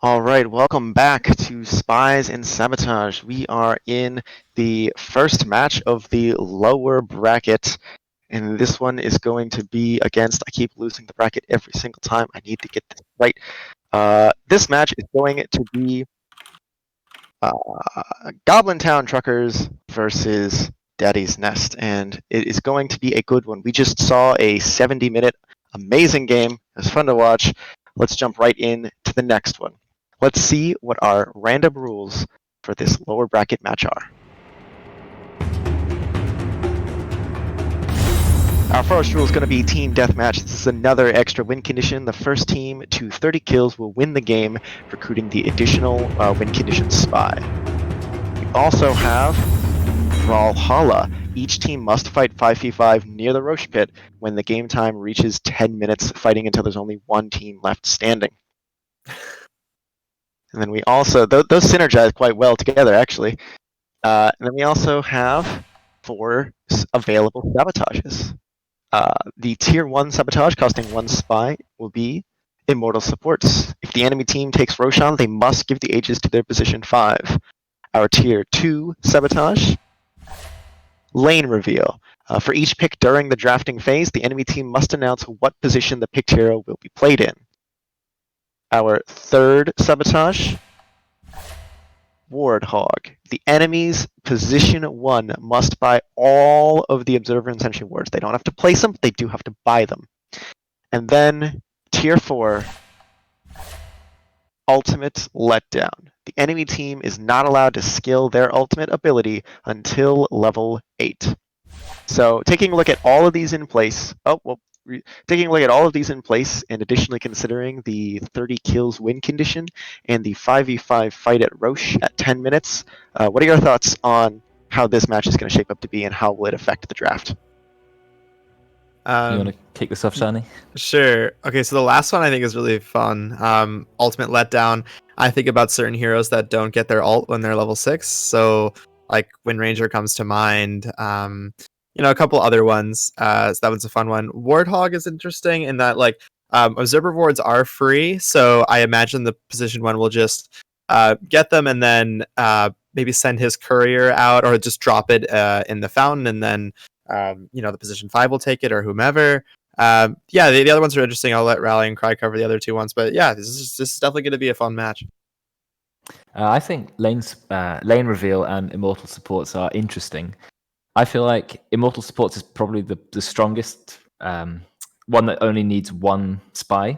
All right, welcome back to Spies and Sabotage. We are in the first match of the lower bracket, and this one is going to be against, I keep losing the bracket every single time. I need to get this right. This match is going to be Goblin Town Truckers versus Daddy's Nest, and it is going to be a good one. We just saw a 70-minute amazing game. It was fun to watch. Let's jump right in to the next one. Let's see what our random rules for this lower bracket match are. Our first rule is going to be team deathmatch. This is another extra win condition. The first team to 30 kills will win the game, recruiting the additional win condition spy. We also have Brawlhalla. Each team must fight 5v5 near the Roche Pit when the game time reaches 10 minutes, fighting until there's only one team left standing. And then we also, those synergize quite well together, actually. And then we also have 4 available sabotages. The tier 1 sabotage costing 1 spy will be immortal supports. If the enemy team takes Roshan, they must give the Aegis to their position 5. Our tier 2 sabotage, lane reveal. For each pick during the drafting phase, the enemy team must announce what position the picked hero will be played in. Our third sabotage, Wardhog. The enemy's position 1 must buy all of the Observer and Sentry wards. They don't have to place them, they do have to buy them. And then tier 4, Ultimate Letdown. The enemy team is not allowed to skill their ultimate ability until level 8. So taking a look at all of these in place, taking a look at all of these in place, and additionally considering the 30 kills win condition and the 5v5 fight at Roche at 10 minutes, what are your thoughts on how this match is going to shape up to be and how will it affect the draft? You want to kick this off, Shani? Sure. Okay, so the last one I think is really fun. Ultimate Letdown. I think about certain heroes that don't get their ult when they're level 6. So, like, Wind Ranger comes to mind. A couple other ones. So that one's a fun one. Wardhog is interesting in that, like, Observer wards are free. So I imagine the position 1 will just get them and then maybe send his courier out or just drop it in the fountain, and then the position 5 will take it or whomever. The other ones are interesting. I'll let Rally and Cry cover the other 2 ones, but yeah, this is definitely going to be a fun match. I think lane reveal and immortal supports are interesting. I feel like immortal supports is probably the strongest one that only needs 1 spy,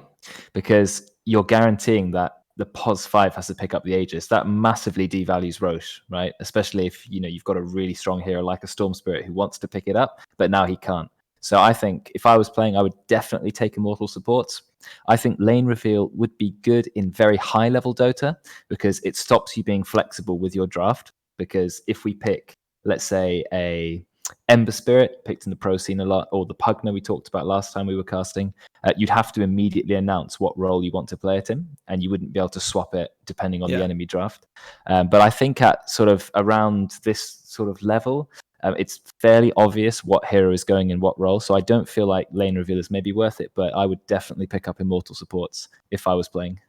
because you're guaranteeing that the POS 5 has to pick up the Aegis. That massively devalues Roche, right? Especially if you've got a really strong hero like a Storm Spirit who wants to pick it up, but now he can't. So I think if I was playing, I would definitely take immortal supports. I think lane reveal would be good in very high level Dota because it stops you being flexible with your draft. Because if we pick, let's say, a Ember Spirit, picked in the pro scene a lot, or the Pugna we talked about last time we were casting, you'd have to immediately announce what role you want to play it in, and you wouldn't be able to swap it depending on the enemy draft. But I think at sort of around this sort of level, it's fairly obvious what hero is going in what role, so I don't feel like lane reveal is maybe worth it, but I would definitely pick up immortal supports if I was playing.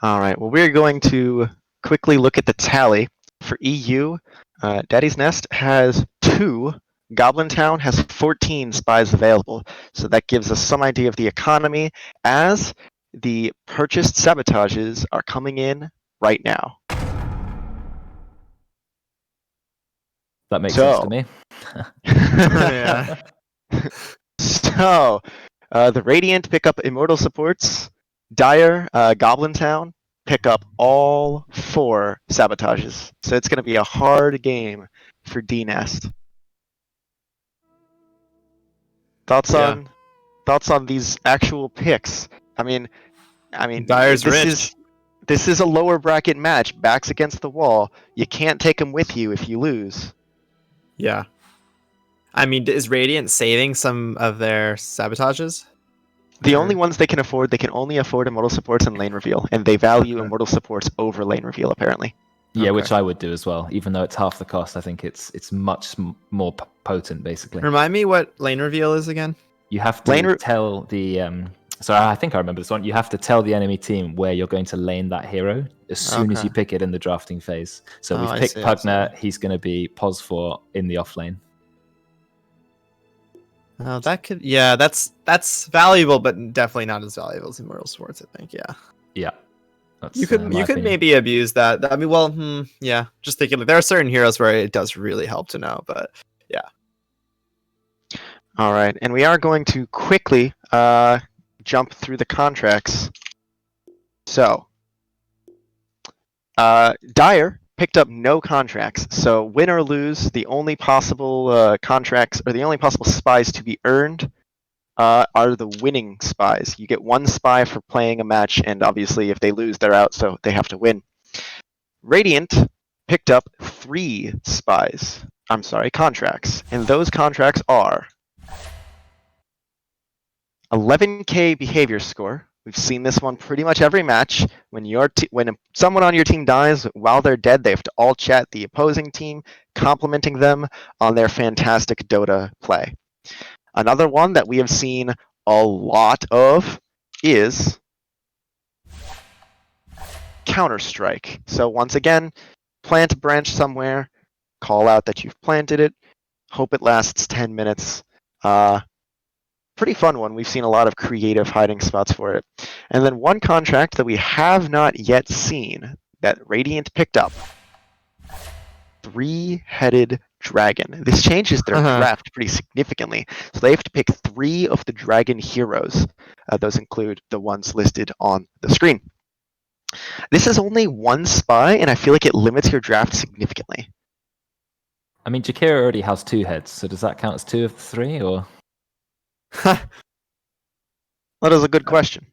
All right, well, we're going to quickly look at the tally. For EU, Daddy's Nest has 2. Goblin Town has 14 spies available. So that gives us some idea of the economy as the purchased sabotages are coming in right now. That makes sense to me. Yeah. So, the Radiant pick up immortal supports. Dire, Goblin Town pick up all 4 sabotages. So it's going to be a hard game for D-Nest. Thoughts on these actual picks? I mean, Dire's rich. This is a lower bracket match, backs against the wall. You can't take them with you if you lose. Yeah. I mean, is Radiant saving some of their sabotages? The only ones they can only afford immortal supports and lane reveal, and they value immortal supports over lane reveal, apparently. Yeah, which I would do as well. Even though it's half the cost, I think it's much more potent, basically. Remind me what lane reveal is again? You have to tell the So I think I remember this one. You have to tell the enemy team where you're going to lane that hero as soon as Okay. you pick it in the drafting phase. So Oh, we've I picked see, I see. Pugner. He's going to be pos 4 in the off lane. Oh, that could, yeah, that's valuable, but definitely not as valuable as Immortal Sports, I think. Yeah. Yeah. That's, You could my opinion. maybe abuse that. I mean, well, yeah. Just thinking, like, there are certain heroes where it does really help to know, but yeah. All right, and we are going to quickly jump through the contracts. So, Dyer picked up no contracts. So, win or lose, the only possible contracts or the only possible spies to be earned are the winning spies. You get 1 spy for playing a match, and obviously, if they lose, they're out, so they have to win. Radiant picked up 3 spies. I'm sorry, contracts, and those contracts are 11k behavior score. We've seen this one pretty much every match. When someone on your team dies while they're dead, they have to all chat the opposing team, complimenting them on their fantastic Dota play. Another one that we have seen a lot of is Counter-Strike. So once again, plant a branch somewhere, call out that you've planted it, hope it lasts 10 minutes. Pretty fun one. We've seen a lot of creative hiding spots for it. And then one contract that we have not yet seen that Radiant picked up. 3-headed dragon. This changes their draft pretty significantly. So they have to pick 3 of the dragon heroes. Those include the ones listed on the screen. This is only 1 spy, and I feel like it limits your draft significantly. I mean, Jakira already has 2 heads, so does that count as 2 of the 3, or? That is a good question.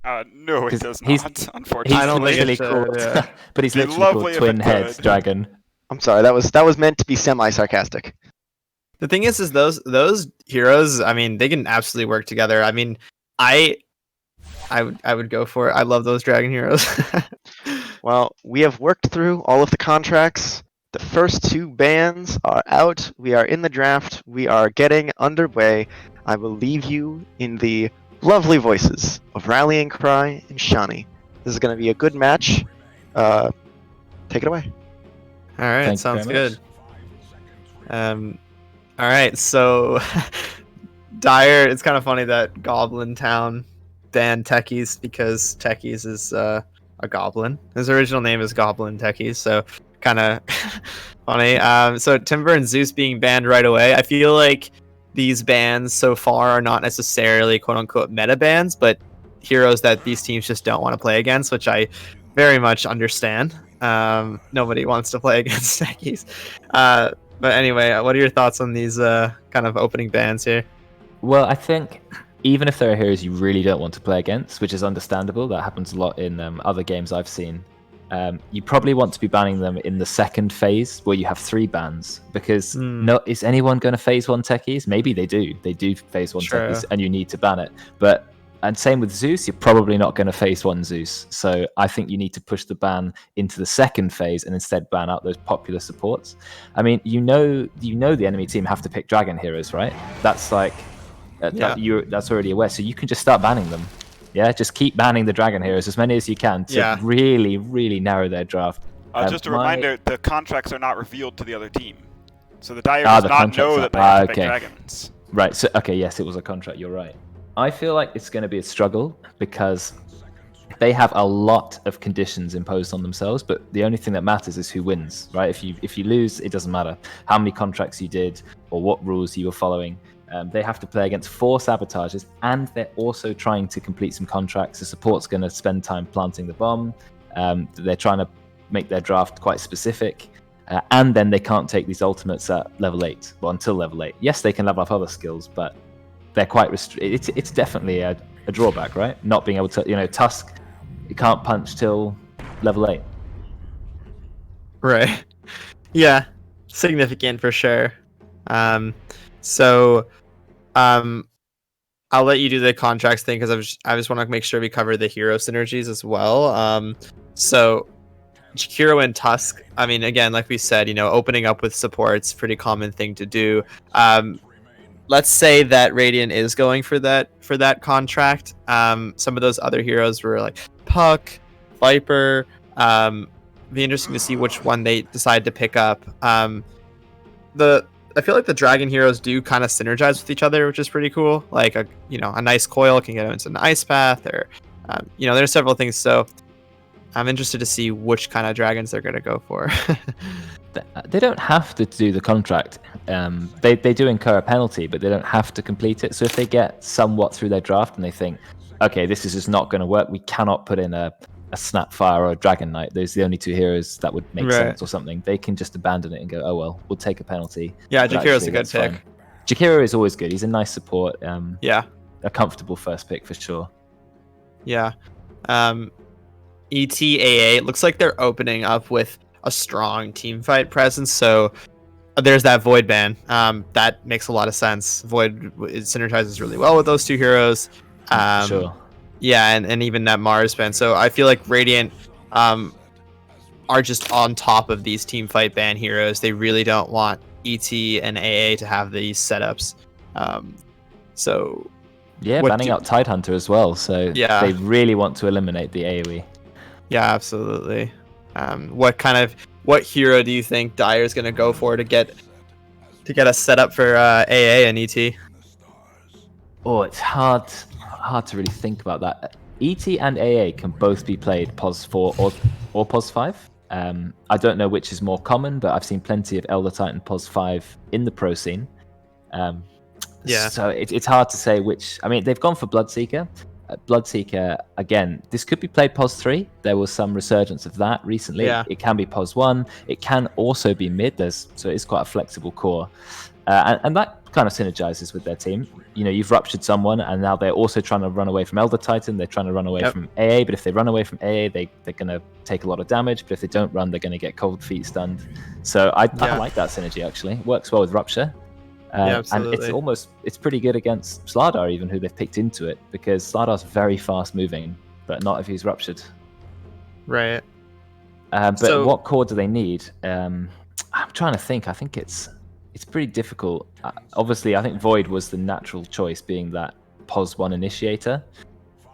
No, it does he's- not, unfortunately. I don't think it literally should, called, yeah. but he's Be literally called lovely if Twin it Heads could. Dragon. I'm sorry, that was meant to be semi-sarcastic. The thing is those heroes, I mean, they can absolutely work together. I mean, I would go for it. I love those dragon heroes. Well, we have worked through all of the contracts. The first 2 bans are out. We are in the draft. We are getting underway. I will leave you in the lovely voices of Rallying Cry and Shani. This is going to be a good match. Take it away. All right, Thank you sounds very good. All right, so Dyer, it's kind of funny that Goblin Town banned Techies because Techies is a goblin. His original name is Goblin Techies, so kind of funny. So Timber and Zeus being banned right away. I feel like these bans so far are not necessarily quote unquote meta bans, but heroes that these teams just don't want to play against, which I very much understand. Nobody wants to play against Techies. But anyway, what are your thoughts on these kind of opening bans here? Well, I think even if there are heroes you really don't want to play against, which is understandable, that happens a lot in other games I've seen, you probably want to be banning them in the second phase where you have 3 bans, because is anyone going to phase 1 Techies? Maybe they do. They do phase 1 Sure. Techies, and you need to ban it. And same with Zeus, you're probably not going to phase 1 Zeus. So I think you need to push the ban into the second phase and instead ban out those popular supports. I mean, you know the enemy team have to pick dragon heroes, right? That's like that's already aware. So you can just start banning them. Yeah, just keep banning the dragon heroes, as many as you can, to really, really narrow their draft. Just a reminder, the contracts are not revealed to the other team. So the Dyer does not know that they have to pick dragons. Right, so, okay, yes, it was a contract, you're right. I feel like it's going to be a struggle because they have a lot of conditions imposed on themselves, but the only thing that matters is who wins, right? If you lose, it doesn't matter how many contracts you did or what rules you were following. They have to play against 4 sabotages, and they're also trying to complete some contracts. The support's going to spend time planting the bomb. They're trying to make their draft quite specific. And then they can't take these ultimates at level 8, well, until level 8. Yes, they can level up other skills, but they're quite restricted. It's definitely a drawback, right? Not being able to, Tusk, you can't punch till level 8. Right. Yeah, significant for sure. I'll let you do the contracts thing because I just want to make sure we cover the hero synergies as well. So Jakiro and Tusk, I mean, again, like we said, opening up with support's pretty common thing to do. let's say that Radiant is going for that contract. Some of those other heroes were like Puck, Viper. Be interesting to see which one they decide to pick up. I feel like the dragon heroes do kind of synergize with each other, which is pretty cool. Like a nice coil can get them into an ice path, or there's several things. So I'm interested to see which kind of dragons they're going to go for. They don't have to do the contract. They do incur a penalty, but they don't have to complete it. So if they get somewhat through their draft and they think, okay, this is just not going to work, we cannot put in a Snapfire or a Dragon Knight, those are the only two heroes that would make sense or something, they can just abandon it and go, oh well, we'll take a penalty. Yeah, Jakiro's a good pick. Jakiro is always good. He's a nice support. Yeah. A comfortable first pick for sure. Yeah. ETAA, it looks like they're opening up with a strong team fight presence, so there's that Void ban. That makes a lot of sense. Void, it synergizes really well with those two heroes. Sure. Yeah, and even that Mars ban. So I feel like Radiant are just on top of these team fight ban heroes. They really don't want ET and AA to have these setups. So yeah, banning out Tidehunter as well. So yeah, they really want to eliminate the AoE. Yeah, absolutely. What hero do you think Dire's gonna go for to get a setup for AA and ET? Oh, it's hard to really think about that. ET and AA can both be played POS 4 or POS 5. I don't know which is more common, but I've seen plenty of Elder Titan POS 5 in the pro scene. Yeah. So it's hard to say which. I mean, they've gone for Bloodseeker. Bloodseeker, again, this could be played POS 3. There was some resurgence of that recently. Yeah. It can be POS 1. It can also be mid. So it's quite a flexible core. And that kind of synergizes with their team. You've ruptured someone, and now they're also trying to run away from Elder Titan. They're trying to run away from AA, but if they run away from AA, they're going to take a lot of damage. But if they don't run, they're going to get cold feet stunned. So I like that synergy, actually. It works well with Rupture. And it's pretty good against Slardar, even, who they've picked into it, because Slardar's very fast moving, but not if he's ruptured. Right. But what core do they need? I'm trying to think. I think it's pretty difficult. Obviously, I think Void was the natural choice, being that POS 1 initiator.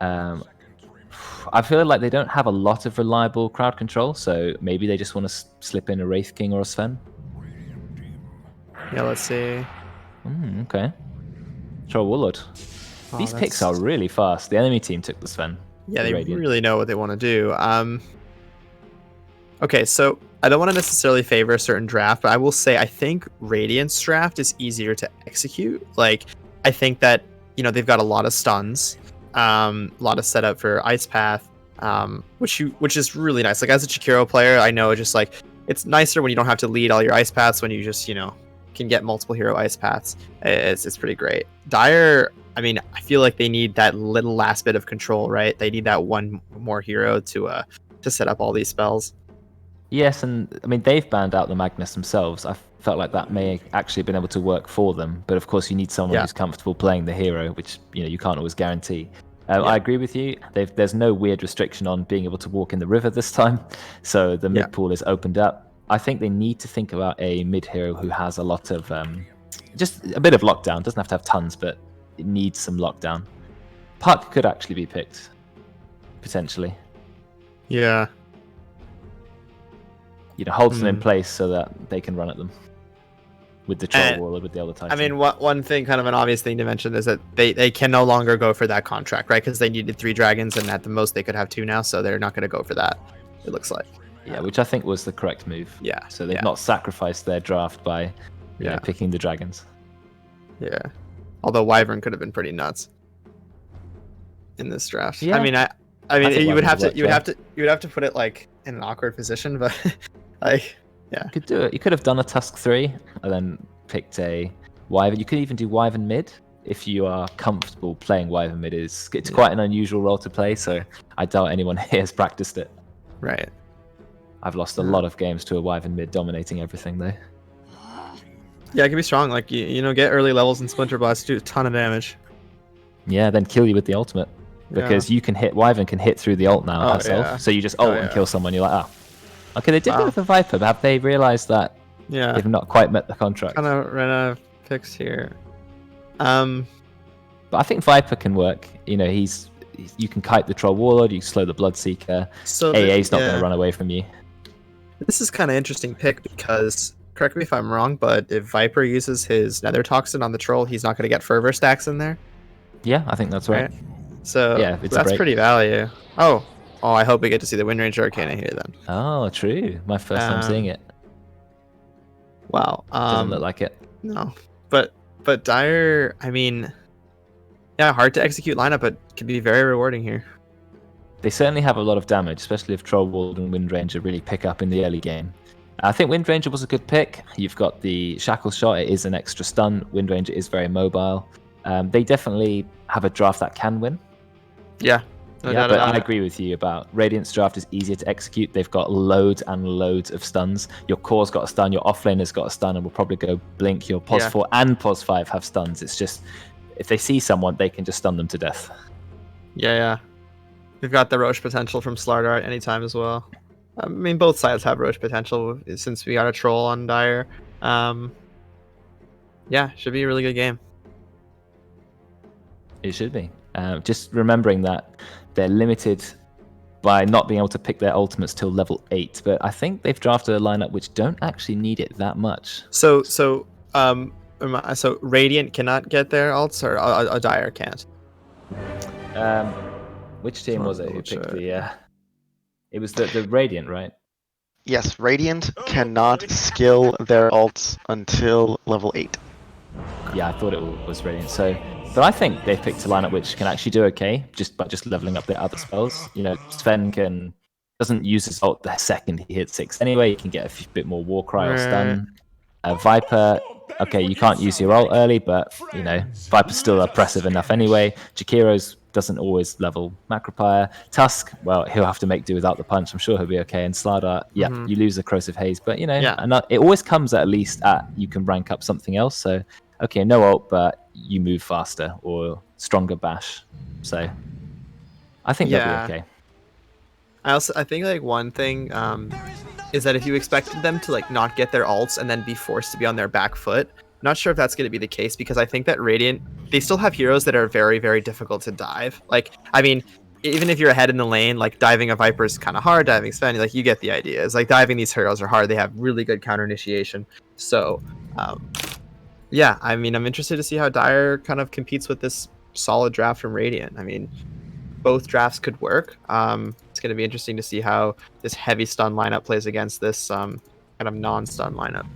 I feel like they don't have a lot of reliable crowd control, so maybe they just want to slip in a Wraith King or a Sven. Yeah, let's see. Okay. Troll Warlord. These picks are really fast. The enemy team took the Sven. Yeah, they really know what they want to do. Okay, so I don't want to necessarily favor a certain draft, but I will say I think Radiant's draft is easier to execute. Like, I think that, they've got a lot of stuns, a lot of setup for Ice Path, which is really nice. Like, as a Chikiro player, I know just like it's nicer when you don't have to lead all your Ice Paths, when you just, can get multiple hero Ice Paths. It's pretty great. Dire, I mean, I feel like they need that little last bit of control, right? They need that one more hero to set up all these spells. Yes, and I mean, they've banned out the Magnus themselves. I felt like that may actually have been able to work for them, but of course you need someone who's comfortable playing the hero, which you can't always guarantee. I agree with you. There's no weird restriction on being able to walk in the river this time, so the mid pool is opened up. I think they need to think about a mid hero who has a lot of just a bit of lockdown. Doesn't have to have tons, but it needs some lockdown. Puck could actually be picked, potentially. Yeah. Holds them in place so that they can run at them with the Troll Warlord, with the other Titan. I mean, one thing, kind of an obvious thing to mention, is that they can no longer go for that contract, right? Because they needed 3 dragons, and at the most they could have 2 now, so they're not going to go for that, it looks like. Yeah, which I think was the correct move. Yeah. So they've not sacrificed their draft by picking the dragons. Yeah. Although Wyvern could have been pretty nuts in this draft. Yeah. I mean you would have to put it like in an awkward position, but like, yeah. You could do it. You could have done a Tusk 3 and then picked a Wyvern. You could even do Wyvern mid if you are comfortable playing Wyvern mid. It's quite an unusual role to play, so I doubt anyone here has practiced it. Right. I've lost a lot of games to a Wyvern mid dominating everything, though. Yeah, it can be strong. Like, get early levels in Splinter Blast, do a ton of damage. Yeah, then kill you with the ultimate. Because you can hit, Wyvern can hit through the ult now herself. Yeah. So you just ult and kill someone, you're like, Okay, they did it with the Viper, but have they realized that they've not quite met the contract? Kind of ran out of picks here. But I think Viper can work. You know, you can kite the Troll Warlord, you can slow the Bloodseeker. So AA's not going to run away from you. This is kind of interesting pick because, correct me if I'm wrong, but if Viper uses his Nether Toxin on the Troll, he's not going to get fervor stacks in there. Yeah, I think that's right. So yeah, that's pretty value. Oh, I hope we get to see the Windrange Arcana here then. Oh, true. My first time seeing it. Wow. Doesn't look like it. No, but Dire, I mean, yeah, hard to execute lineup, but can be very rewarding here. They certainly have a lot of damage, especially if Troll Warlord and Windranger really pick up in the early game. I think Windranger was a good pick. You've got the Shackle Shot. It is an extra stun. Windranger is very mobile. They definitely have a draft that can win. Yeah. But I agree with you about Radiant's draft is easier to execute. They've got loads and loads of stuns. Your core's got a stun, your offlaner's got a stun, and will probably go blink. Your POS 4 and POS 5 have stuns. It's just, if they see someone, they can just stun them to death. Yeah. We've got the Roche potential from Slardar at any time as well. I mean, both sides have Roche potential since we got a Troll on Dire. Yeah, should be a really good game. It should be. Just remembering that they're limited by not being able to pick their ultimates till level 8, but I think they've drafted a lineup which don't actually need it that much. So Radiant cannot get their ults, or a Dire can't. Which team was it who picked the? It was the Radiant, right? Yes, Radiant cannot skill their ults until level 8. Yeah, I thought it was Radiant. So, but I think they've picked a lineup which can actually do okay just by leveling up their other spells. You know, Sven doesn't use his ult the second he hits 6 anyway. He can get a bit more Warcry or stun. Viper, okay, you can't use your ult early, but you know, Viper's still oppressive enough anyway. Jakiro's doesn't always level Macropyre. Tusk, well, he'll have to make do without the punch. I'm sure he'll be okay. And Slardar, you lose the Corrosive Haze, but you know, it always comes at least at you can rank up something else. So, okay, no ult, but you move faster or stronger bash. So, I think they'll be okay. I think like one thing is that if you expected them to like not get their ults and then be forced to be on their back foot, I'm not sure if that's going to be the case, because I think that Radiant, they still have heroes that are very, very difficult to dive. Like, I mean, even if you're ahead in the lane, like diving a Viper is kind of hard, diving Sven, like you get the idea. It's like diving these heroes are hard. They have really good counter initiation. So, yeah, I mean, I'm interested to see how Dire kind of competes with this solid draft from Radiant. I mean, both drafts could work. It's going to be interesting to see how this heavy stun lineup plays against this kind of non-stun lineup.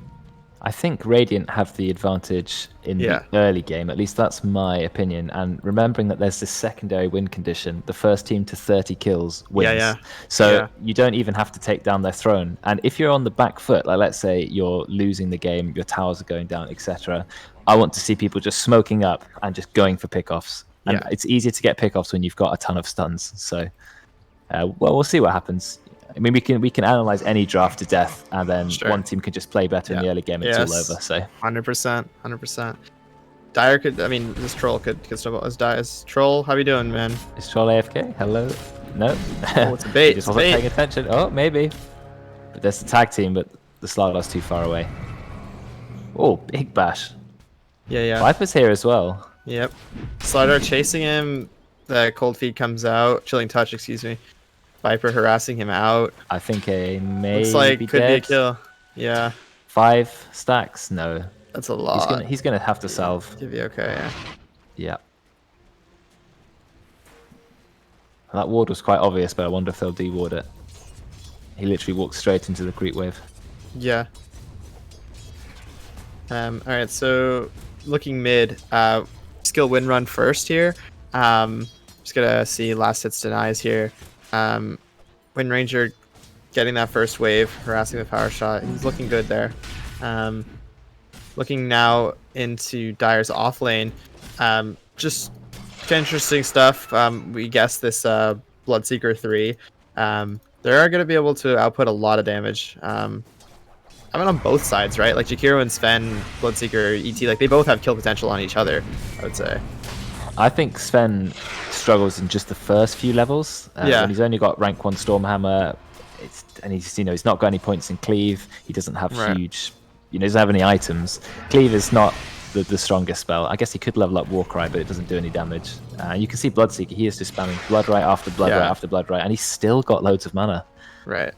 I think Radiant have the advantage in the early game, at least that's my opinion. And remembering that there's this secondary win condition, the first team to 30 kills wins. So you don't even have to take down their throne. And if you're on the back foot, like let's say you're losing the game, your towers are going down, etc., I want to see people just smoking up and just going for pickoffs. And it's easier to get pickoffs when you've got a ton of stuns. So, well, we'll see what happens. I mean, we can analyze any draft to death, and then one team can just play better in the early game. It's all over. So 100%. Dire could. I mean, this Troll could snowball. Is Troll? How you doing, man? Is Troll AFK? Hello? No. Oh, it's a bait. He just wasn't paying attention. Oh, maybe. But there's the tag team, but the Slardar's too far away. Oh, big bash. Yeah. Viper's here as well. Yep. Slardar chasing him. The cold feed comes out. Chilling touch, excuse me. Viper harassing him out. I think a maybe looks like could dead. be a kill. Yeah. 5 stacks? No. That's a lot. He's gonna have to salve. Could be okay, Yeah. That ward was quite obvious, but I wonder if they'll de-ward it. He literally walked straight into the creep wave. Yeah. Alright, so looking mid, skill win run first here. Just gonna see last hits denies here. Wind Ranger getting that first wave, harassing the power shot. He's looking good there. Looking now into Dire's off lane. Just interesting stuff. We guessed this Bloodseeker 3. They are going to be able to output a lot of damage. I mean, on both sides, right? Like Jakiro and Sven, Bloodseeker, ET, like they both have kill potential on each other, I would say. I think Sven struggles in just the first few levels. When he's only got rank 1 Stormhammer, and he's not got any points in Cleave. He doesn't have huge, he doesn't have any items. Cleave is not the strongest spell. I guess he could level up Warcry, but it doesn't do any damage. You can see Bloodseeker. He is just spamming Blood Right after Blood Right after Blood Right, and he's still got loads of mana. Right.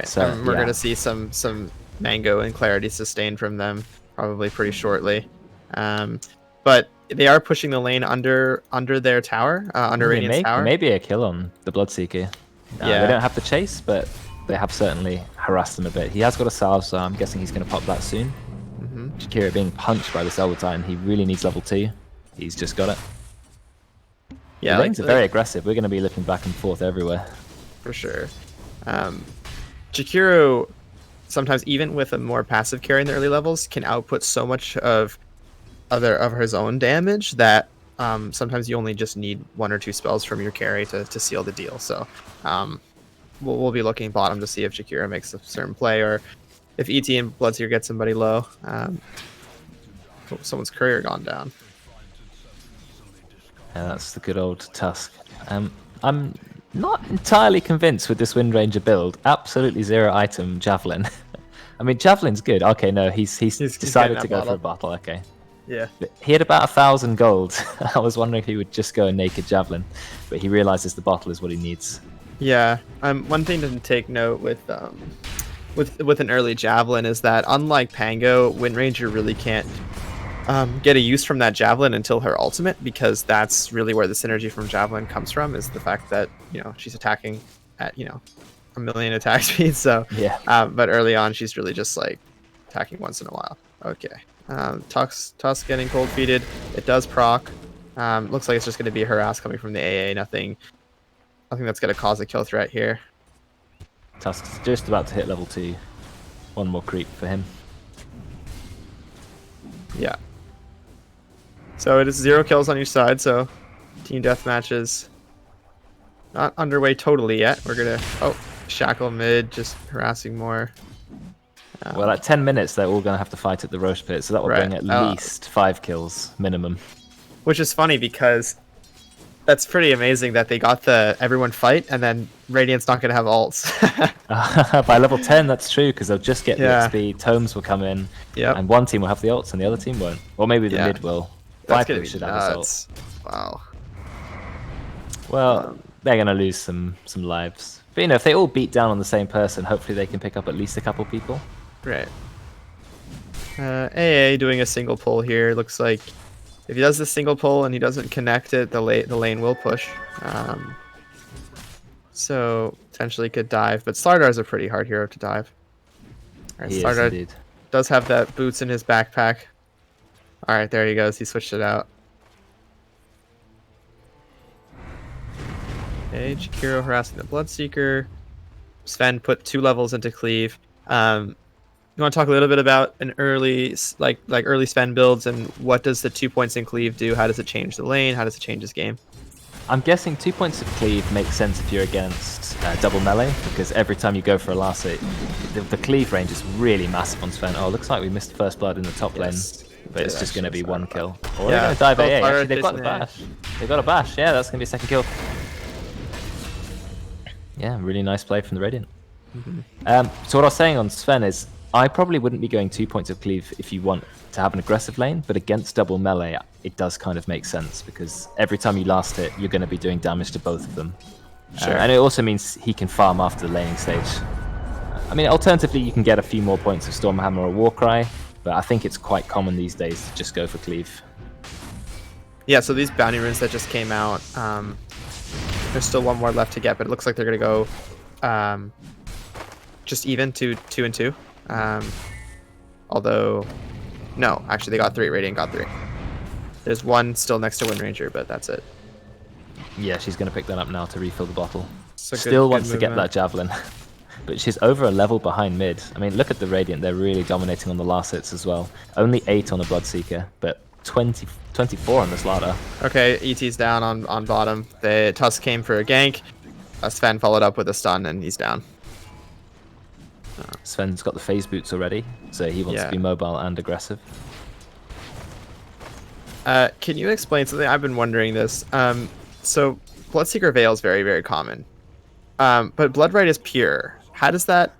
So, we're gonna see some Mango and Clarity sustain from them probably pretty shortly. But they are pushing the lane under their tower, under Radiant's tower. Maybe a kill on the Bloodseeker. They don't have the chase, but they have certainly harassed him a bit. He has got a salve, so I'm guessing he's going to pop that soon. Jakiro being punched by the Sabotage, he really needs level 2. He's just got it. Yeah, the lanes are very aggressive. We're going to be looking back and forth everywhere. For sure. Jakiro, sometimes even with a more passive carry in the early levels, can output so much of his own damage that sometimes you only just need 1 or 2 spells from your carry to seal the deal. So we'll be looking bottom to see if Jakiro makes a certain play, or if ET and Bloodseeker get somebody low. Someone's courier gone down. Yeah, that's the good old Tusk. I'm not entirely convinced with this Wind Ranger build. Absolutely 0 item Javelin. I mean, Javelin's good. Okay, no, he's decided to go for a bottle. Okay. Yeah. But he had about 1,000 gold. I was wondering if he would just go a naked Javelin, but he realizes the bottle is what he needs. Yeah. One thing to take note with an early Javelin is that, unlike Pango, Wind Ranger really can't get a use from that Javelin until her ultimate, because that's really where the synergy from Javelin comes from, is the fact that, she's attacking at, 1,000,000 attack speed. So yeah. But early on, she's really just like attacking once in a while. Okay. Tusk getting cold feeted. It does proc. Looks like it's just going to be a harass coming from the AA. Nothing that's going to cause a kill threat here. Tusk's just about to hit level 2. 1 more creep for him. Yeah. So it is 0 kills on each side, so team deathmatch is not underway totally yet. We're going to... Shackle mid, just harassing more. Well, at 10 minutes, they're all going to have to fight at the Roche Pit, so that will bring at least 5 kills minimum. Which is funny, because that's pretty amazing that they got the everyone fight, and then Radiant's not going to have ults. By level 10, that's true, because they'll just get the XP, tomes will come in, and one team will have the ults and the other team won't. Or maybe the mid will. Viper should have his ult. Wow. Well, they're going to lose some lives. But if they all beat down on the same person, hopefully they can pick up at least a couple people. Right. AA doing a single pull here. Looks like if he does the single pull and he doesn't connect it, the lane will push. So potentially could dive, but Slardar is a pretty hard hero to dive. All right, Slardar does have that boots in his backpack. All right, there he goes. He switched it out. Okay, Jakiro harassing the Bloodseeker. Sven put 2 levels into Cleave. You want to talk a little bit about an early, like early Sven builds, and what does the 2 points in Cleave do? How does it change the lane? How does it change his game? I'm guessing 2 points of Cleave makes sense if you're against double melee, because every time you go for a last hit, the Cleave range is really massive on Sven. Oh, looks like we missed first blood in the top lane, but it's just going to be 1 kill. Or they're going to dive AA. Actually, they've got the bash. They've got a bash. Yeah, that's going to be a 2nd kill. Yeah, really nice play from the Radiant. So what I was saying on Sven is, I probably wouldn't be going 2 points of Cleave if you want to have an aggressive lane, but against double melee, it does kind of make sense, because every time you last hit, you're going to be doing damage to both of them. Sure. And it also means he can farm after the laning stage. I mean, alternatively, you can get a few more points of Stormhammer or Warcry, but I think it's quite common these days to just go for Cleave. Yeah, so these bounty runes that just came out, there's still 1 more left to get, but it looks like they're going to go just even to 2 and 2. Although, no, actually they got 3. Radiant got 3. There's 1 still next to Wind Ranger, but that's it. Yeah, she's going to pick that up now to refill the bottle. So still wants to get that Javelin. But she's over a level behind mid. I mean, look at the Radiant. They're really dominating on the last hits as well. Only 8 on the Bloodseeker, but 24 on the Slardar. Okay, ET's down on bottom. The Tusk came for a gank. Sven followed up with a stun, and he's down. Sven's got the phase boots already, so he wants to be mobile and aggressive. Can you explain something? I've been wondering this. So Bloodseeker Veil is very, very common, but Blood Right is pure. How does that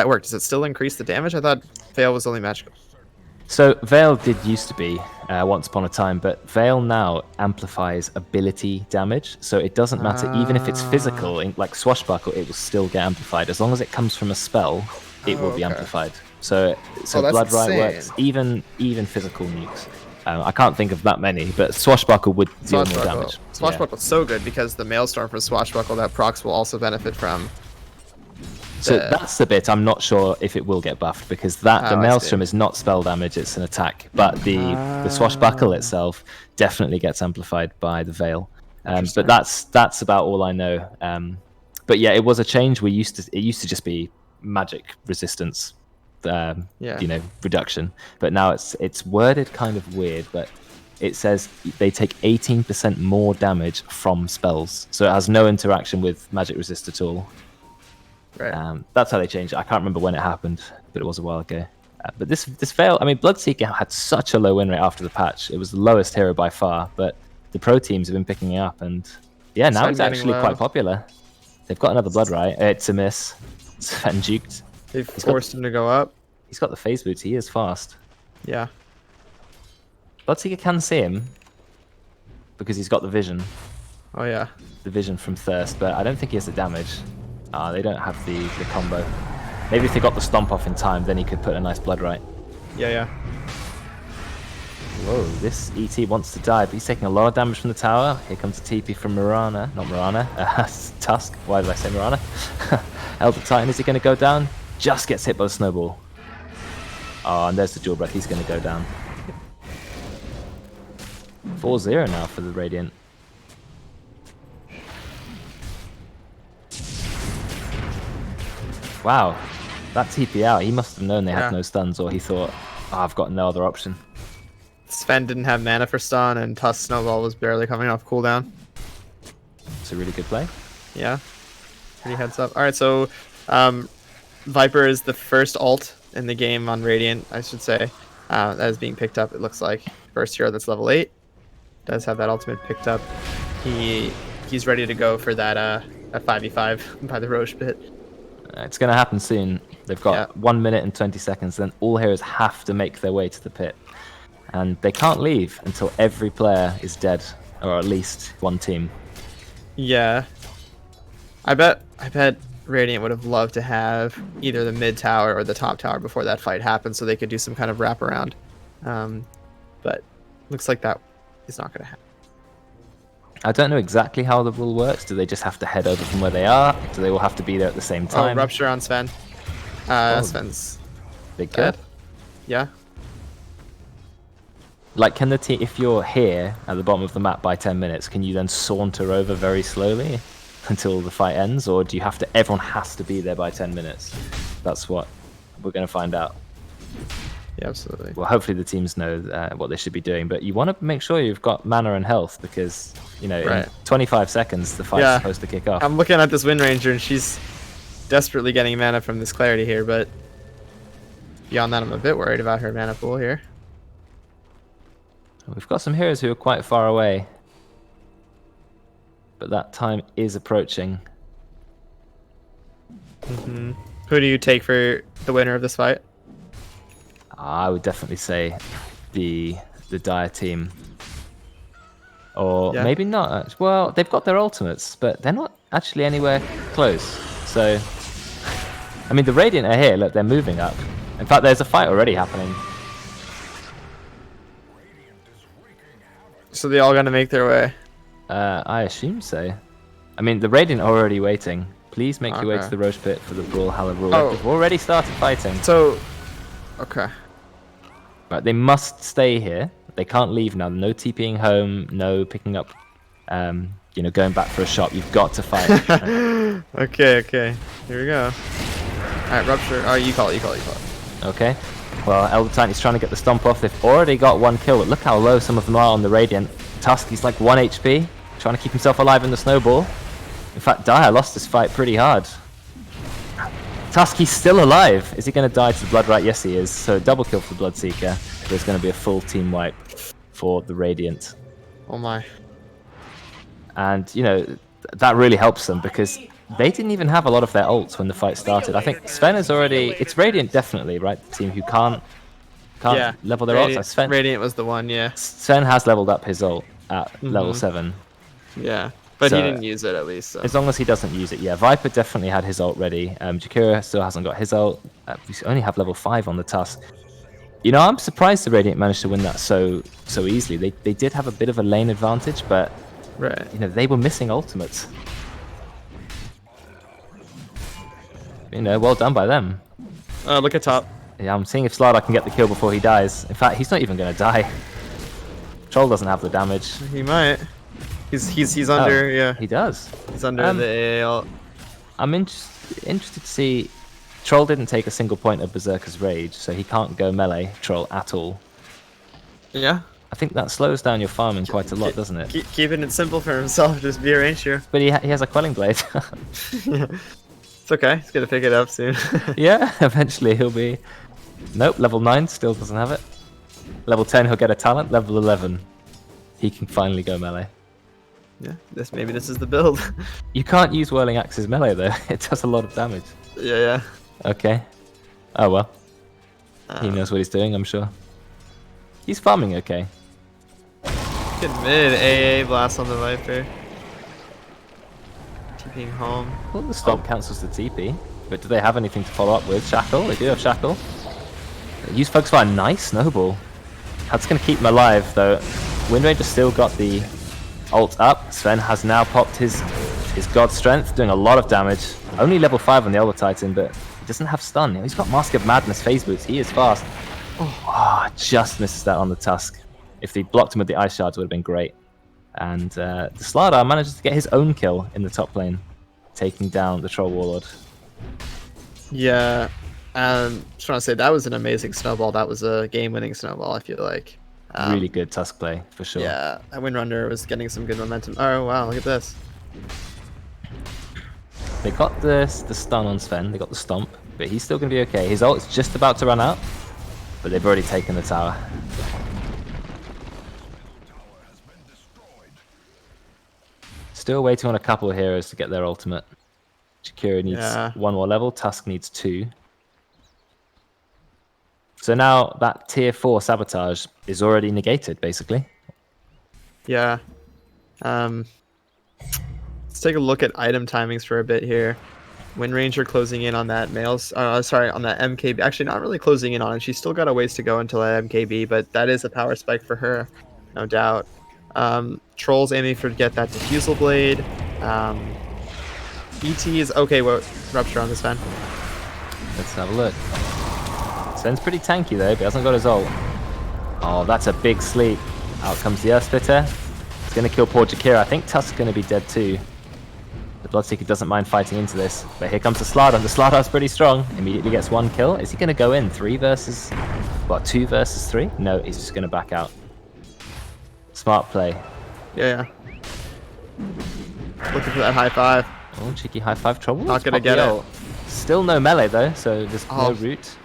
work? Does it still increase the damage? I thought Veil was only magical. So Veil did used to be once upon a time, but Veil now amplifies ability damage. So it doesn't matter, even if it's physical, like Swashbuckle, it will still get amplified. As long as it comes from a spell, it will be amplified. So Blood Riot works, even physical nukes. I can't think of that many, but Swashbuckle would deal more damage. Swashbuckle's so good because the Maelstrom from Swashbuckle that procs will also benefit from. So that's the bit I'm not sure if it will get buffed, because the Maelstrom is not spell damage, it's an attack. But the Swashbuckle itself definitely gets amplified by the Veil. But that's about all I know. But yeah, it was a change. It used to just be magic resistance, reduction. But now it's worded kind of weird, but it says they take 18% more damage from spells. So it has no interaction with magic resist at all. Right. That's how they changed it. I can't remember when it happened, but it was a while ago. But this Veil, I mean, Bloodseeker had such a low win rate after the patch. It was the lowest hero by far, but the pro teams have been picking it up, and yeah, now it's actually quite popular. They've got another Blood Riot. It's a miss. Sven juked. They've forced him to go up. He's got the phase boots. He is fast. Yeah. Bloodseeker can see him because he's got the vision. Oh yeah. The vision from Thirst, but I don't think he has the damage. They don't have the combo. Maybe if they got the stomp off in time, then he could put a nice Blood Right. Yeah. Whoa, this ET wants to die, but he's taking a lot of damage from the tower. Here comes a TP from Mirana. Not Mirana, Tusk. Why did I say Mirana? Elder Titan, is he going to go down? Just gets hit by the snowball. Oh, and there's the Dual Breath. He's going to go down. 4-0 now for the Radiant. Wow, that TP out, he must have known they had no stuns, or he thought, I've got no other option. Sven didn't have mana for stun, and Tusk Snowball was barely coming off cooldown. It's a really good play. Yeah, pretty heads up. Alright, so Viper is the first ult in the game on Radiant, I should say, that is being picked up, it looks like. First hero that's level 8. Does have that ultimate picked up. He's ready to go for that a 5v5 by the Roche pit. It's going to happen soon. They've got 1 minute and 20 seconds, then all heroes have to make their way to the pit. And they can't leave until every player is dead, or at least one team. Yeah. I bet Radiant would have loved to have either the mid tower or the top tower before that fight happened, so they could do some kind of wraparound. But looks like that is not going to happen. I don't know exactly how the rule works. Do they just have to head over from where they are? Do they all have to be there at the same time? Oh, Rupture on Sven. Sven's big dead. Yeah. Like, can the team, if you're here at the bottom of the map by 10 minutes, can you then saunter over very slowly until the fight ends? Or do you have to, everyone has to be there by 10 minutes? That's what we're going to find out. Yeah, absolutely. Well, hopefully the teams know what they should be doing, but you want to make sure you've got mana and health, because, you know, in 25 seconds, the fight's supposed to kick off. I'm looking at this Wind Ranger, and she's desperately getting mana from this Clarity here, but beyond that, I'm a bit worried about her mana pool here. We've got some heroes who are quite far away, but that time is approaching. Mm-hmm. Who do you take for the winner of this fight? I would definitely say the Dire team. Or maybe not. Well, they've got their ultimates, but they're not actually anywhere close. So, I mean, the Radiant are here. Look, they're moving up. In fact, there's a fight already happening. So they all gonna make their way? I assume so. I mean, the Radiant are already waiting. Please make your way to the Roche Pit for the Brawlhalla rule. They've already started fighting. So, okay. Right, they must stay here. They can't leave now. No TPing home. No picking up. You know, going back for a shot. You've got to fight. Okay. Here we go. All right, Rupture. Oh, you call it. Okay. Well, Elder Titan is trying to get the stomp off. They've already got one kill, but look how low some of them are on the Radiant. Tusk, he's like 1 HP, trying to keep himself alive in the snowball. In fact, Dire lost this fight pretty hard. Tusk, he's still alive. Is he going to die to the Blood Right? Yes, he is. So double kill for the Bloodseeker. There's going to be a full team wipe for the Radiant. Oh my. And, you know, that really helps them, because they didn't even have a lot of their ults when the fight started. I think Sven is already... It's Radiant, definitely, right? The team who can't can't level their ults. Sven, Radiant was the one, yeah. Sven has leveled up his ult at level 7. Yeah, but So, he didn't use it at least. So. As long as he doesn't use it, yeah. Viper definitely had his ult ready. Jakira still hasn't got his ult. We only have level 5 on the Tusk. You know, I'm surprised the Radiant managed to win that so easily. They did have a bit of a lane advantage, but you know, they were missing ultimates. You know, well done by them. Look at top. Yeah, I'm seeing if Slardar can get the kill before he dies. In fact, he's not even going to die. Troll doesn't have the damage. He might. He's under. Yeah. He does. He's under the AA ult. I'm interested to see. Troll didn't take a single point of Berserker's Rage, so he can't go melee Troll at all. Yeah. I think that slows down your farming quite a lot, doesn't it? Keeping it simple for himself, just be a ranger. But he has a Quelling Blade. Yeah. It's okay, he's gonna pick it up soon. Yeah, eventually he'll be... Nope, level 9 still doesn't have it. Level 10 he'll get a talent, level 11 he can finally go melee. Yeah, maybe this is the build. You can't use Whirling Axe's melee though, it does a lot of damage. Yeah. Okay. Oh well. He knows what he's doing, I'm sure. He's farming okay. Good mid AA blast on the Viper. TPing home. Well, the stomp cancels the TP, but do they have anything to follow up with? Shackle? They do have Shackle. Use Focus Fire, nice snowball. That's going to keep him alive though. Windranger still got the ult up. Sven has now popped his God Strength, doing a lot of damage. Only level 5 on the Elder Titan, but he doesn't have stun. He's got Mask of Madness, Phase Boots. He is fast. Oh, just misses that on the Tusk. If they blocked him with the Ice Shards, it would have been great. And the Slardar manages to get his own kill in the top lane, taking down the Troll Warlord. Yeah, just want to say that was an amazing snowball. That was a game-winning snowball, I feel like. Really good Tusk play, for sure. Yeah, that Windrunner was getting some good momentum. Oh, wow, look at this. They got the stun on Sven, they got the stomp, but he's still going to be okay. His ult is just about to run out, but they've already taken the tower. Still waiting on a couple of heroes to get their ultimate. Jakira needs 1 more level, Tusk needs 2. So now that tier 4 Sabotage is already negated, basically. Yeah. Let's take a look at item timings for a bit here. Windranger closing in on that on that MKB. Actually, not really closing in on it. She's still got a ways to go until that MKB, but that is a power spike for her, no doubt. Troll's aiming for to get that Diffusal Blade. ET is okay. What Rupture on this fan? Let's have a look. Sven's pretty tanky though, but he hasn't got his ult. Oh, that's a big sleep. Out comes the Earth Splitter. It's going to kill poor Jakira. I think Tusk's going to be dead too. The Bloodseeker doesn't mind fighting into this. But here comes the Slardar. The Slardar's pretty strong. Immediately gets 1 kill. Is he going to go in? 2 versus 3? No, he's just going to back out. Smart play. Yeah. Looking for that high 5. Oh, cheeky high 5 trouble. Not going to get it. Still no melee though, so there's no route.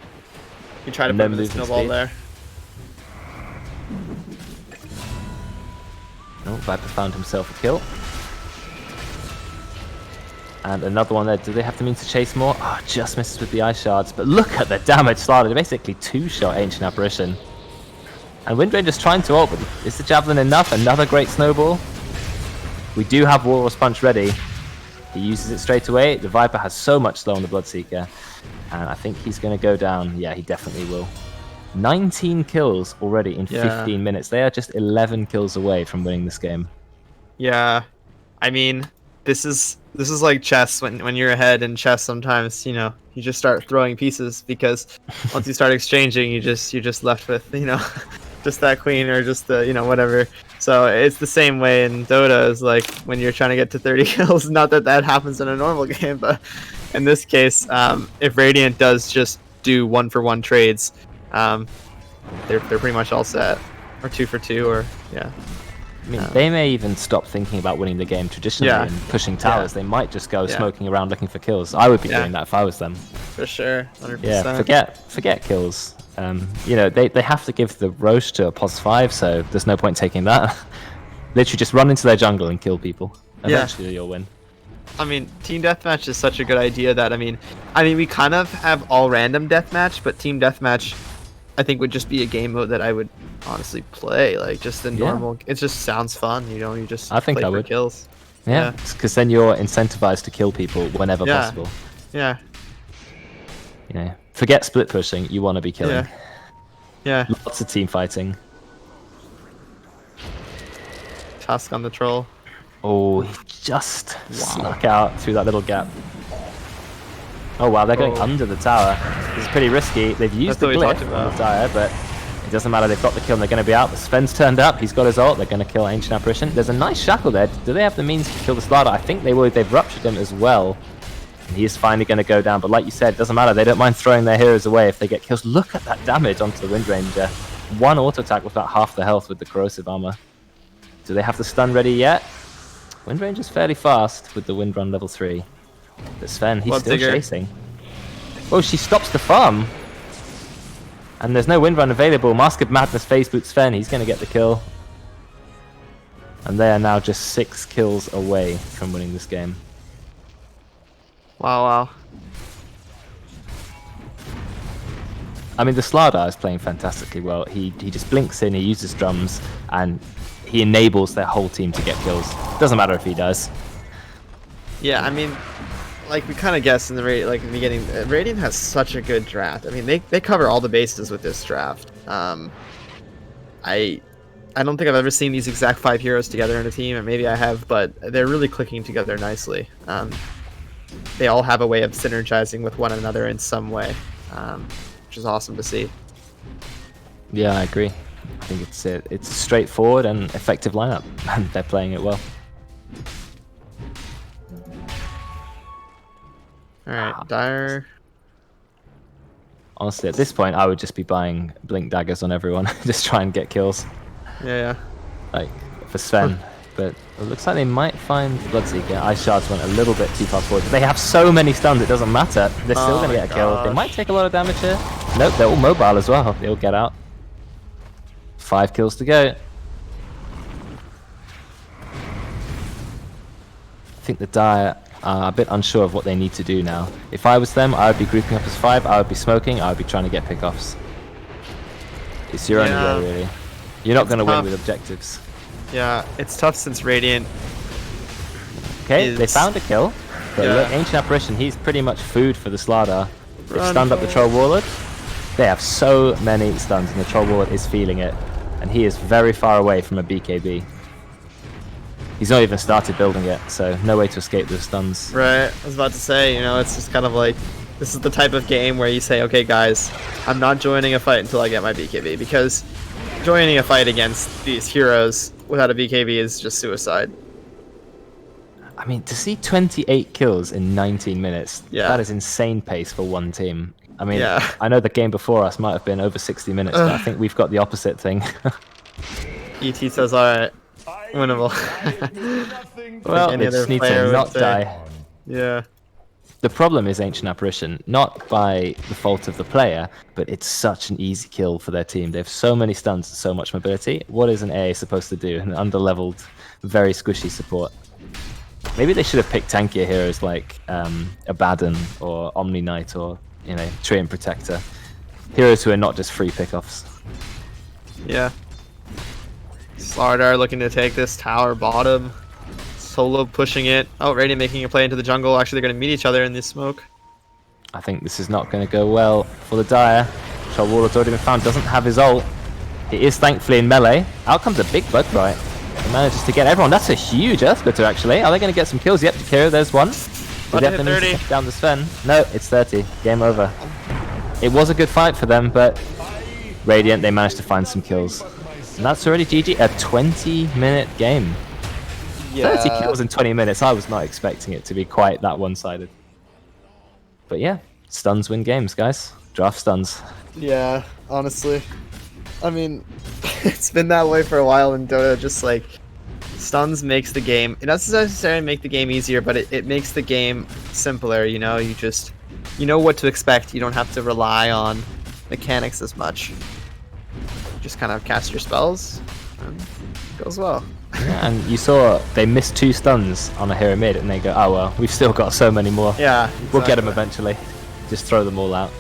You try to put the snowball there. No, Viper found himself a kill. And another one there. Do they have the means to chase more? Oh, just misses with the Ice Shards. But look at the damage started. Basically 2-shot Ancient Apparition. And Windranger's trying to ult, but is the Javelin enough? Another great snowball. We do have Walrus Punch ready. He uses it straight away. The Viper has so much slow on the Bloodseeker. And I think he's going to go down. Yeah, he definitely will. 19 kills already in 15 minutes. They are just 11 kills away from winning this game. Yeah. I mean, this is like chess. When you're ahead in chess, sometimes, you know, you just start throwing pieces because once you start exchanging, you're just left with, you know, just that queen or just the, you know, whatever. So it's the same way in Dota is like when you're trying to get to 30 kills. Not that that happens in a normal game, but in this case, if Radiant does just do 1-for-1 trades, they're pretty much all set, or 2-for-2, or yeah. I mean, they may even stop thinking about winning the game traditionally and pushing towers. They might just go smoking around looking for kills. I would be doing that if I was them. For sure, 100%. Yeah, forget kills. You know, they have to give the Roche to a +5, so there's no point taking that. Literally just run into their jungle and kill people. Eventually you'll win. I mean, team deathmatch is such a good idea that I mean we kind of have all random deathmatch, but team deathmatch I think would just be a game mode that I would honestly play. Like just the normal. It just sounds fun. You know, you just I think play I for would. kills. Yeah, because then you're incentivized to kill people whenever possible. Yeah. You know, forget split pushing. You want to be killing. Yeah. Lots of team fighting. Tusk on the troll. Oh, he just snuck out through that little gap. Oh wow, they're going under the tower. This is pretty risky. They've used the glyph on the tower, but it doesn't matter. They've got the kill and they're going to be out. But Sven's turned up. He's got his ult. They're going to kill Ancient Apparition. There's a nice shackle there. Do they have the means to kill the Slardar? I think they would. They've ruptured him as well. And he is finally going to go down. But like you said, it doesn't matter. They don't mind throwing their heroes away if they get kills. Look at that damage onto the Wind Ranger. One auto attack with about half the health with the corrosive armor. Do they have the stun ready yet? Wind Ranger's fairly fast with the Wind Run level 3. But Sven, he's still chasing. Oh, she stops the farm. And there's no Wind Run available. Mask of Madness phase boots Sven. He's going to get the kill. And they are now just 6 kills away from winning this game. Wow. I mean, the Slardar is playing fantastically well. He just blinks in, he uses drums, and he enables their whole team to get kills. Doesn't matter if he does. Yeah, I mean, like we kind of guessed in the beginning, Radiant has such a good draft. I mean, they cover all the bases with this draft. I don't think I've ever seen these exact 5 heroes together in a team, and maybe I have, but they're really clicking together nicely. They all have a way of synergizing with one another in some way, which is awesome to see. Yeah, I agree. I think it's straightforward and effective lineup, and they're playing it well. Alright, Dire. Honestly, at this point, I would just be buying Blink Daggers on everyone. Just try and get kills. Yeah. Like, for Sven. But it looks like they might find Bloodseeker. Ice Shards went a little bit too far forward. They have so many stuns, it doesn't matter. They're still going to get a kill. They might take a lot of damage here. Nope, they're all mobile as well. They'll get out. 5 kills to go. I think the Dire are a bit unsure of what they need to do now. If I was them, I would be grouping up as 5. I would be smoking. I would be trying to get pickoffs. It's your only way, really. You're not going to win with objectives. Yeah, it's tough since Radiant. Okay, they found a kill. But look, Ancient Apparition, he's pretty much food for the Slardar. They've stunned up the Troll Warlord. They have so many stuns, and the Troll Warlord is feeling it. And he is very far away from a BKB. He's not even started building it, so no way to escape the stuns. Right, I was about to say, you know, it's just kind of like, this is the type of game where you say, okay guys, I'm not joining a fight until I get my BKB, because joining a fight against these heroes without a BKB is just suicide. I mean, to see 28 kills in 19 minutes, that is insane pace for one team. I mean, I know the game before us might have been over 60 minutes, but I think we've got the opposite thing. ET says, alright, winnable. Well, they just need to not die. Yeah. The problem is Ancient Apparition, not by the fault of the player, but it's such an easy kill for their team. They have so many stuns and so much mobility. What is an AA supposed to do? An under-leveled, very squishy support. Maybe they should have picked tankier heroes like Abaddon or Omni Knight or, you know, Treant Protector. Heroes who are not just free pickoffs. Yeah. Slardar looking to take this tower bottom. Solo pushing it. Oh, Radiant making a play into the jungle. Actually, they're going to meet each other in this smoke. I think this is not going to go well for the Dire. Troll Warlord's already been found. Doesn't have his ult. He is thankfully in melee. Out comes a big Bug Bite. He manages to get everyone. That's a huge Earth Splitter, actually. Are they going to get some kills? Yep, Jakiro, there's one. Do they have to down the Sven? No, it's 30. Game over. It was a good fight for them, but Radiant, they managed to find some kills. And that's already GG. A 20-minute game. 30 kills in 20 minutes. I was not expecting it to be quite that one-sided. But yeah, stuns win games, guys. Draft stuns. Yeah, honestly. I mean, it's been that way for a while in Dota. Just like, stuns makes the game... It doesn't necessarily make the game easier, but it makes the game simpler, you know? You know what to expect. You don't have to rely on mechanics as much. You just kind of cast your spells, and it goes well. Yeah, and you saw they missed 2 stuns on a hero mid, and they go, oh well, we've still got so many more. Yeah, exactly. We'll get them eventually. Just throw them all out.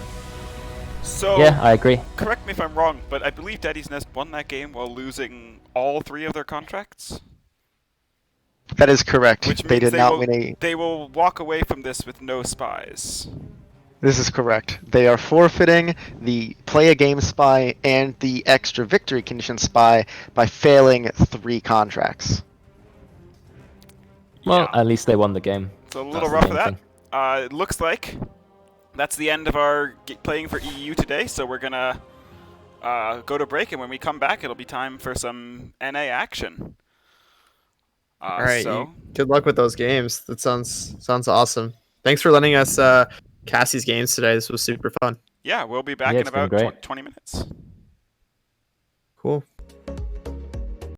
So Yeah, I agree. correct me if I'm wrong, but I believe Daddy's Nest won that game while losing all 3 of their contracts. That is correct. Which They means did not win a. they will walk away from this with no spies. This is correct. They are forfeiting the play a game spy and the extra victory condition spy by failing 3 contracts. Well, Yeah. at least they won the game. It's a little That's the rough for main that. thing. It looks like that's the end of our playing for EU today, so we're gonna go to break, and when we come back, it'll be time for some NA action. All right. So Good luck with those games. That sounds awesome. Thanks for letting us cast these games today. This was super fun. yeah, we'll be back Yeah, in it's been about great. 20 minutes. Cool.